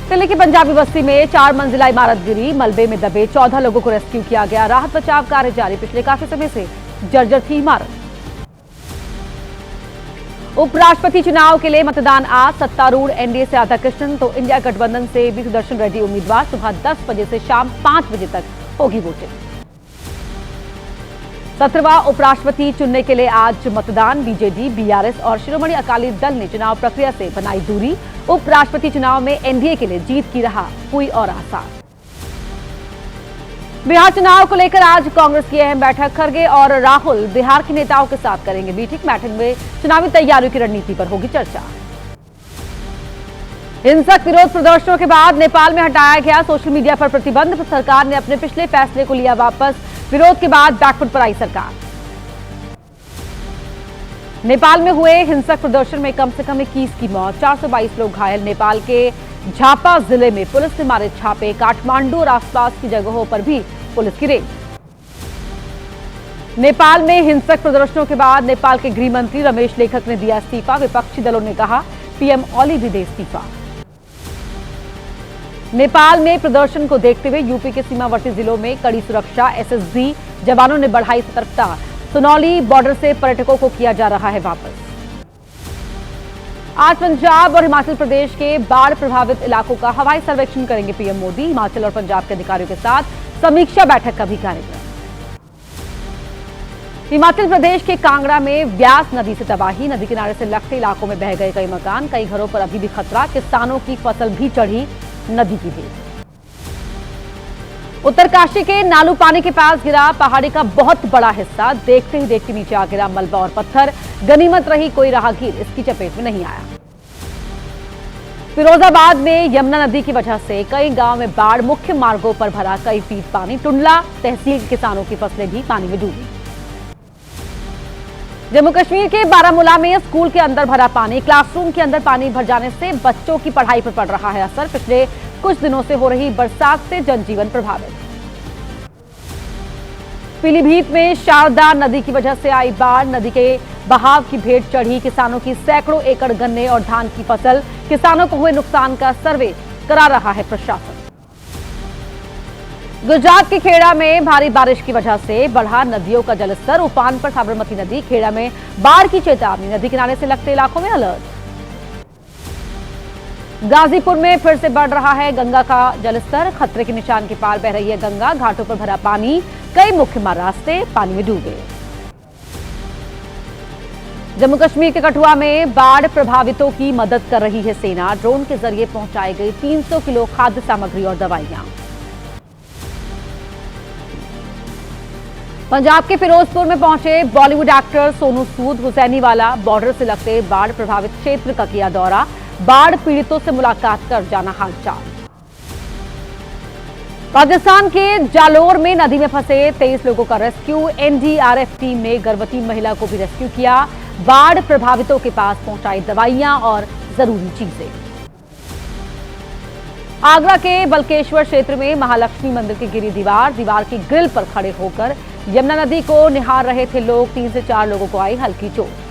दिल्ली की पंजाबी बस्ती में 4 मंजिला इमारत गिरी, मलबे में दबे 14 लोगों को रेस्क्यू किया गया। राहत बचाव कार्य जारी। पिछले काफी समय से जर्जर थी इमारत। उपराष्ट्रपति चुनाव के लिए मतदान आज। सत्तारूढ़ एनडीए से राधा कृष्णन तो इंडिया गठबंधन से भी सुदर्शन रेड्डी उम्मीदवार। सुबह 10 बजे से शाम 5 बजे तक होगी वोटिंग। 17वां उपराष्ट्रपति चुनने के लिए आज मतदान। बीजेडी, बीआरएस और शिरोमणि अकाली दल ने चुनाव प्रक्रिया से बनाई दूरी। उपराष्ट्रपति चुनाव में एनडीए के लिए जीत की राह हुई और आसान। बिहार चुनाव को लेकर आज कांग्रेस की अहम बैठक। खड़गे और राहुल बिहार के नेताओं के साथ करेंगे मीटिंग। बैठक में चुनावी तैयारियों की रणनीति पर होगी चर्चा। हिंसक विरोध प्रदर्शनों के बाद नेपाल में हटाया गया सोशल मीडिया पर प्रतिबंध। सरकार ने अपने पिछले फैसले को लिया वापस। विरोध के बाद बैकफुट पर आई सरकार। नेपाल में हुए हिंसक प्रदर्शन में कम से कम 21 की मौत, 422 लोग घायल। नेपाल के झापा जिले में पुलिस ने मारे छापे। काठमांडू और आसपास की जगहों पर भी पुलिस की रेड। नेपाल में हिंसक प्रदर्शनों के बाद नेपाल के गृह मंत्री रमेश लेखक ने दिया इस्तीफा। विपक्षी दलों ने कहा पीएम ओली भी दे इस्तीफा। नेपाल में प्रदर्शन को देखते हुए यूपी के सीमावर्ती जिलों में कड़ी सुरक्षा। एसएसबी जवानों ने बढ़ाई सतर्कता। सुनौली बॉर्डर से पर्यटकों को किया जा रहा है वापस। आज पंजाब और हिमाचल प्रदेश के बाढ़ प्रभावित इलाकों का हवाई सर्वेक्षण करेंगे पीएम मोदी। हिमाचल और पंजाब के अधिकारियों के साथ समीक्षा बैठक का भी कार्यक्रम। हिमाचल प्रदेश के कांगड़ा में ब्यास नदी से तबाही। नदी किनारे से लगते इलाकों में बह गए कई मकान। कई घरों पर अभी भी खतरा। किसानों की फसल भी चढ़ी नदी की भेंट। उत्तरकाशी के नालू पानी के पास गिरा पहाड़ी का बहुत बड़ा हिस्सा। देखते ही देखते नीचे आ गिरा मलबा और पत्थर। गनीमत रही कोई राहगीर इसकी चपेट में नहीं आया। फिरोजाबाद में यमुना नदी की वजह से कई गांव में बाढ़। मुख्य मार्गों पर भरा कई फीट पानी। टुंडला तहसील के किसानों की फसलें भी पानी में डूबी। जम्मू कश्मीर के बारामूला में स्कूल के अंदर भरा पानी। क्लासरूम के अंदर पानी भर जाने से बच्चों की पढ़ाई पर पड़ रहा है असर। पिछले कुछ दिनों से हो रही बरसात से जनजीवन प्रभावित। पीलीभीत में शारदा नदी की वजह से आई बाढ़। नदी के बहाव की भेंट चढ़ी किसानों की सैकड़ों एकड़ गन्ने और धान की फसल। किसानों को हुए नुकसान का सर्वे करा रहा है प्रशासन। गुजरात के खेड़ा में भारी बारिश की वजह से बढ़ा नदियों का जलस्तर। उफान पर साबरमती नदी। खेड़ा में बाढ़ की चेतावनी। नदी किनारे से लगते इलाकों में अलर्ट। गाजीपुर में फिर से बढ़ रहा है गंगा का जलस्तर। खतरे के निशान के पार बह रही है गंगा। घाटों पर भरा पानी। कई मुख्य मार्ग रास्ते पानी में डूबे। जम्मू कश्मीर के कठुआ में बाढ़ प्रभावितों की मदद कर रही है सेना। ड्रोन के जरिए पहुंचाई गई 300 किलो खाद्य सामग्री और दवाइयां। पंजाब के फिरोजपुर में पहुंचे बॉलीवुड एक्टर सोनू सूद। हुसैनीवाला बॉर्डर से लगते बाढ़ प्रभावित क्षेत्र का किया दौरा। बाढ़ पीड़ितों से मुलाकात कर जाना हालचाल। राजस्थान के जालोर में नदी में फंसे 23 लोगों का रेस्क्यू। एनडीआरएफ टीम ने गर्भवती महिला को भी रेस्क्यू किया। बाढ़ प्रभावितों के पास पहुंचाई दवाइयां और जरूरी चीजें। आगरा के बलकेश्वर क्षेत्र में महालक्ष्मी मंदिर की गिरी दीवार। दीवार की ग्रिल पर खड़े होकर यमुना नदी को निहार रहे थे लोग। 3 से 4 लोगों को आई हल्की चोट।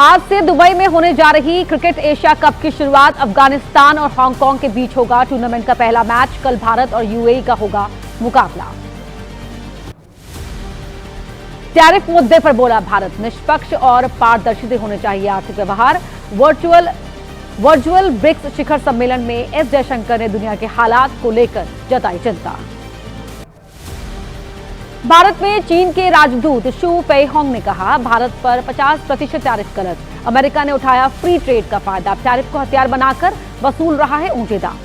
आज से दुबई में होने जा रही क्रिकेट एशिया कप की शुरुआत। अफगानिस्तान और हांगकांग के बीच होगा टूर्नामेंट का पहला मैच। कल भारत और यूएई का होगा मुकाबला। टैरिफ मुद्दे पर बोला भारत। निष्पक्ष और पारदर्शी होने चाहिए आर्थिक व्यवहार। वर्चुअल ब्रिक्स शिखर सम्मेलन में एस जयशंकर ने दुनिया के हालात को लेकर जताई चिंता। भारत में चीन के राजदूत शू पेइहोंग ने कहा भारत पर 50% टैरिफ गलत। अमेरिका ने उठाया फ्री ट्रेड का फायदा। टैरिफ को हथियार बनाकर वसूल रहा है ऊंचे दाम।